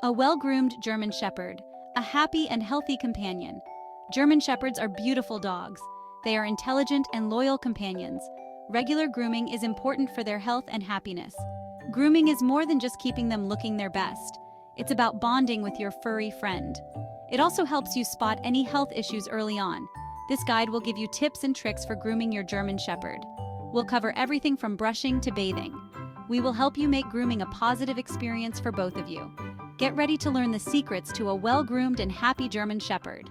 A well-groomed German Shepherd, a happy and healthy companion. German Shepherds are beautiful dogs. They are intelligent and loyal companions. Regular grooming is important for their health and happiness. Grooming is more than just keeping them looking their best. It's about bonding with your furry friend. It also helps you spot any health issues early on. This guide will give you tips and tricks for grooming your German Shepherd. We'll cover everything from brushing to bathing. We will help you make grooming a positive experience for both of you. Get ready to learn the secrets to a well-groomed and happy German Shepherd.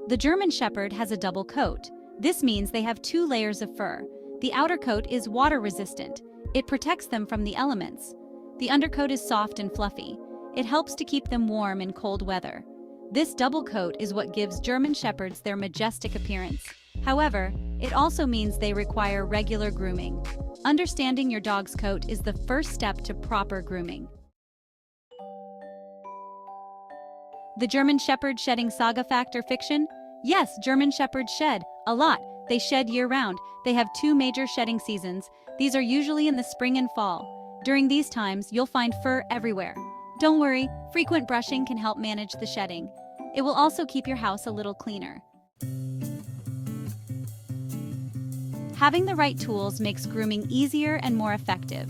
The German Shepherd has a double coat. This means they have 2 layers of fur. The outer coat is water-resistant. It protects them from the elements. The undercoat is soft and fluffy. It helps to keep them warm in cold weather. This double coat is what gives German Shepherds their majestic appearance. However, it also means they require regular grooming. Understanding your dog's coat is the first step to proper grooming. The German Shepherd shedding saga fact or fiction? Yes, German Shepherds shed a lot. They shed year-round. They have 2 major shedding seasons. These are usually in the spring and fall. During these times, you'll find fur everywhere. Don't worry, frequent brushing can help manage the shedding. It will also keep your house a little cleaner. Having the right tools makes grooming easier and more effective.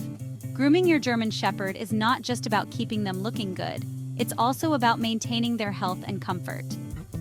Grooming your German Shepherd is not just about keeping them looking good. It's also about maintaining their health and comfort.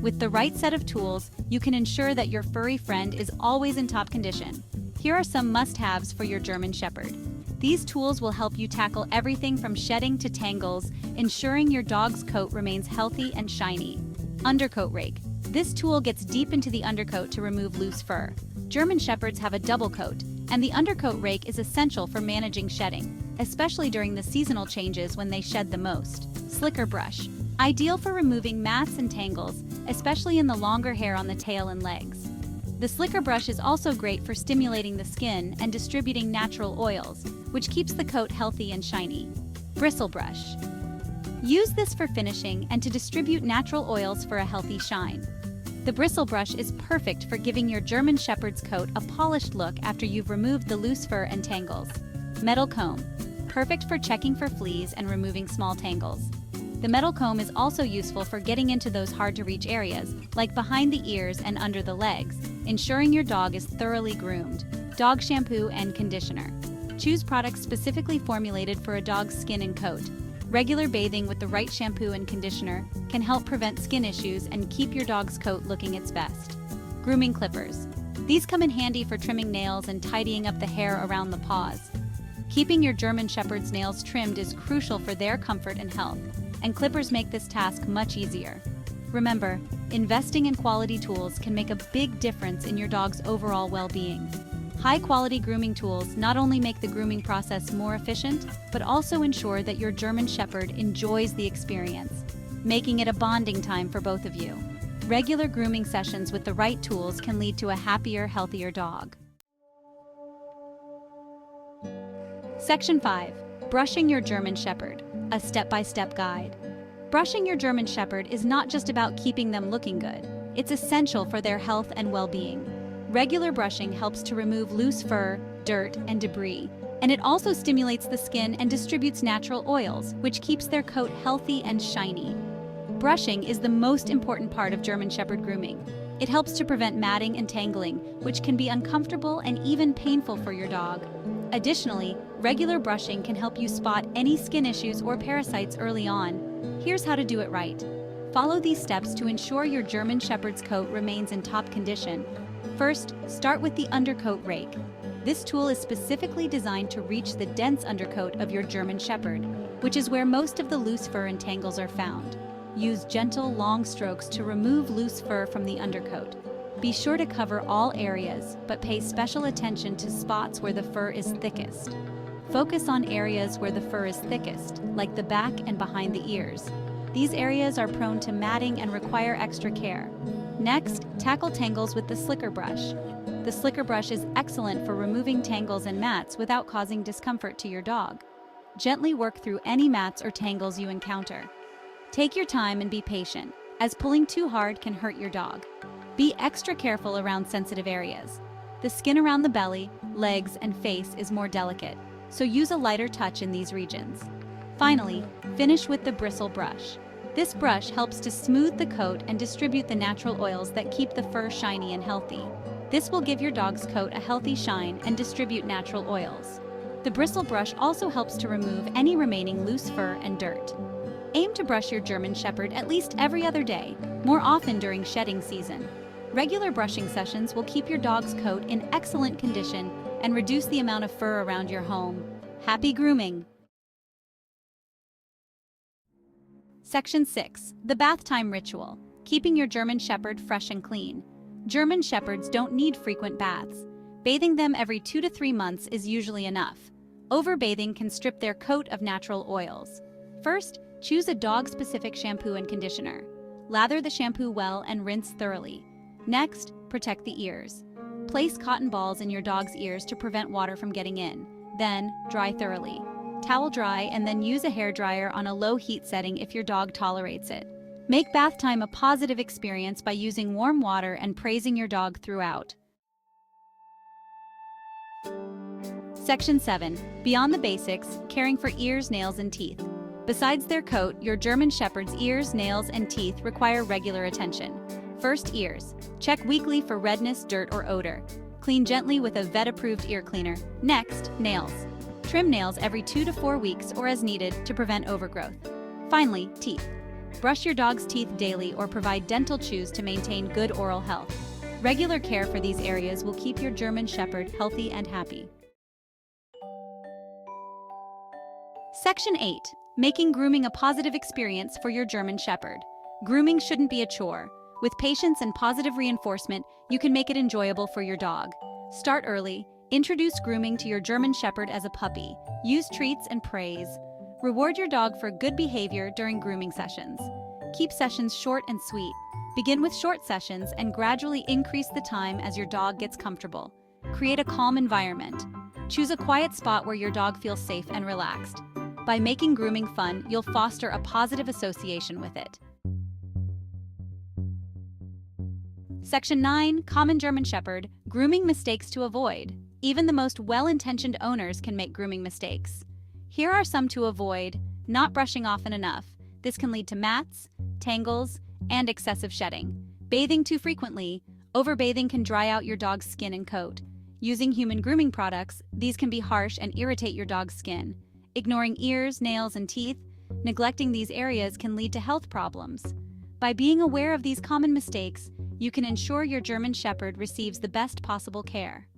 With the right set of tools, you can ensure that your furry friend is always in top condition. Here are some must-haves for your German Shepherd. These tools will help you tackle everything from shedding to tangles, ensuring your dog's coat remains healthy and shiny. Undercoat rake. This tool gets deep into the undercoat to remove loose fur. German Shepherds have a double coat, and the undercoat rake is essential for managing shedding, especially during the seasonal changes when they shed the most. Slicker brush. Ideal for removing mats and tangles, especially in the longer hair on the tail and legs. The slicker brush is also great for stimulating the skin and distributing natural oils, which keeps the coat healthy and shiny. Bristle brush. Use this for finishing and to distribute natural oils for a healthy shine. The bristle brush is perfect for giving your German Shepherd's coat a polished look after you've removed the loose fur and tangles. Metal comb. Perfect for checking for fleas and removing small tangles. The metal comb is also useful for getting into those hard-to-reach areas, like behind the ears and under the legs, ensuring your dog is thoroughly groomed. Dog shampoo and conditioner. Choose products specifically formulated for a dog's skin and coat. Regular bathing with the right shampoo and conditioner can help prevent skin issues and keep your dog's coat looking its best. Grooming clippers. These come in handy for trimming nails and tidying up the hair around the paws. Keeping your German Shepherd's nails trimmed is crucial for their comfort and health, and clippers make this task much easier. Remember, investing in quality tools can make a big difference in your dog's overall well-being. High-quality grooming tools not only make the grooming process more efficient, but also ensure that your German Shepherd enjoys the experience, making it a bonding time for both of you. Regular grooming sessions with the right tools can lead to a happier, healthier dog. Section 5. Brushing your German Shepherd, a step-by-step guide. Brushing your German Shepherd is not just about keeping them looking good. It's essential for their health and well-being. Regular brushing helps to remove loose fur, dirt, and debris, and it also stimulates the skin and distributes natural oils, which keeps their coat healthy and shiny. Brushing is the most important part of German Shepherd grooming. It helps to prevent matting and tangling, which can be uncomfortable and even painful for your dog. Additionally, regular brushing can help you spot any skin issues or parasites early on. Here's how to do it right. Follow these steps to ensure your German Shepherd's coat remains in top condition. First, start with the undercoat rake. This tool is specifically designed to reach the dense undercoat of your German Shepherd, which is where most of the loose fur and tangles are found. Use gentle, long strokes to remove loose fur from the undercoat. Be sure to cover all areas, but pay special attention to spots where the fur is thickest. Focus on areas where the fur is thickest, like the back and behind the ears. These areas are prone to matting and require extra care. Next, tackle tangles with the slicker brush. The slicker brush is excellent for removing tangles and mats without causing discomfort to your dog. Gently work through any mats or tangles you encounter. Take your time and be patient, as pulling too hard can hurt your dog. Be extra careful around sensitive areas. The skin around the belly, legs, and face is more delicate, so use a lighter touch in these regions. Finally, finish with the bristle brush. This brush helps to smooth the coat and distribute the natural oils that keep the fur shiny and healthy. This will give your dog's coat a healthy shine and distribute natural oils. The bristle brush also helps to remove any remaining loose fur and dirt. Aim to brush your German Shepherd at least every other day, more often during shedding season. Regular brushing sessions will keep your dog's coat in excellent condition and reduce the amount of fur around your home. Happy grooming! Section 6. The Bath Time Ritual. Keeping your German Shepherd fresh and clean. German Shepherds don't need frequent baths. Bathing them every 2 to 3 months is usually enough. Overbathing can strip their coat of natural oils. First, choose a dog-specific shampoo and conditioner. Lather the shampoo well and rinse thoroughly. Next, protect the ears. Place cotton balls in your dog's ears to prevent water from getting in. Then, dry thoroughly. Towel dry and then use a hairdryer on a low heat setting if your dog tolerates it. Make bath time a positive experience by using warm water and praising your dog throughout. Section 7. Beyond the basics, caring for ears, nails, and teeth. Besides their coat, your German Shepherd's ears, nails, and teeth require regular attention. First, ears. Check weekly for redness, dirt, or odor. Clean gently with a vet-approved ear cleaner. Next, nails. Trim nails every 2 to 4 weeks or as needed to prevent overgrowth. Finally, teeth. Brush your dog's teeth daily or provide dental chews to maintain good oral health. Regular care for these areas will keep your German Shepherd healthy and happy. Section 8. Making grooming a positive experience for your German Shepherd. Grooming shouldn't be a chore. With patience and positive reinforcement, you can make it enjoyable for your dog. Start early. Introduce grooming to your German Shepherd as a puppy. Use treats and praise. Reward your dog for good behavior during grooming sessions. Keep sessions short and sweet. Begin with short sessions and gradually increase the time as your dog gets comfortable. Create a calm environment. Choose a quiet spot where your dog feels safe and relaxed. By making grooming fun, you'll foster a positive association with it. Section 9. Common German Shepherd. Grooming mistakes to avoid. Even the most well-intentioned owners can make grooming mistakes. Here are some to avoid. Not brushing often enough. This can lead to mats, tangles, and excessive shedding. Bathing too frequently. Overbathing can dry out your dog's skin and coat. Using human grooming products, these can be harsh and irritate your dog's skin. Ignoring ears, nails, and teeth. Neglecting these areas can lead to health problems. By being aware of these common mistakes, you can ensure your German Shepherd receives the best possible care.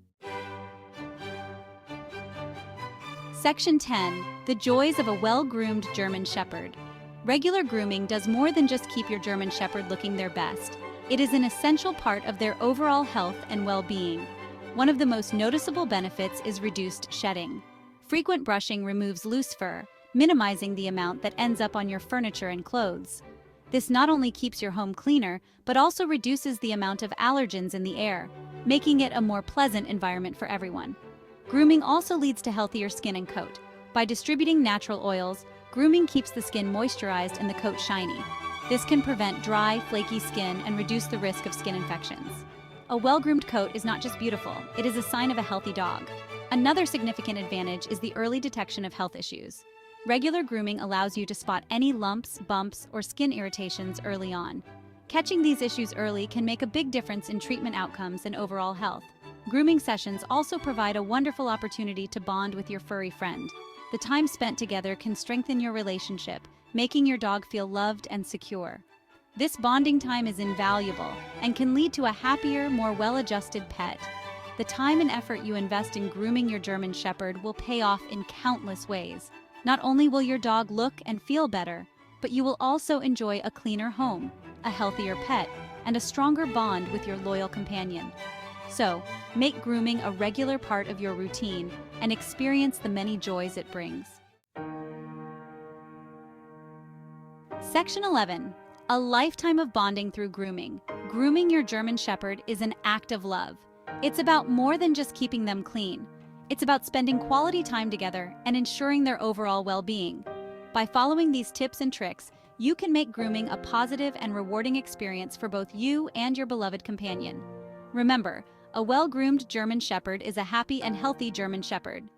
Section 10. The joys of a well-groomed German Shepherd. Regular grooming does more than just keep your German Shepherd looking their best. It is an essential part of their overall health and well-being. One of the most noticeable benefits is reduced shedding. Frequent brushing removes loose fur, minimizing the amount that ends up on your furniture and clothes. This not only keeps your home cleaner, but also reduces the amount of allergens in the air, making it a more pleasant environment for everyone. Grooming also leads to healthier skin and coat. By distributing natural oils, grooming keeps the skin moisturized and the coat shiny. This can prevent dry, flaky skin and reduce the risk of skin infections. A well-groomed coat is not just beautiful, it is a sign of a healthy dog. Another significant advantage is the early detection of health issues. Regular grooming allows you to spot any lumps, bumps, or skin irritations early on. Catching these issues early can make a big difference in treatment outcomes and overall health. Grooming sessions also provide a wonderful opportunity to bond with your furry friend. The time spent together can strengthen your relationship, making your dog feel loved and secure. This bonding time is invaluable and can lead to a happier, more well-adjusted pet. The time and effort you invest in grooming your German Shepherd will pay off in countless ways. Not only will your dog look and feel better, but you will also enjoy a cleaner home, a healthier pet, and a stronger bond with your loyal companion. So, make grooming a regular part of your routine and experience the many joys it brings. Section 11. A lifetime of bonding through grooming. Grooming your German Shepherd is an act of love. It's about more than just keeping them clean. It's about spending quality time together and ensuring their overall well-being. By following these tips and tricks, you can make grooming a positive and rewarding experience for both you and your beloved companion. Remember, A well-groomed German Shepherd is a happy and healthy German Shepherd.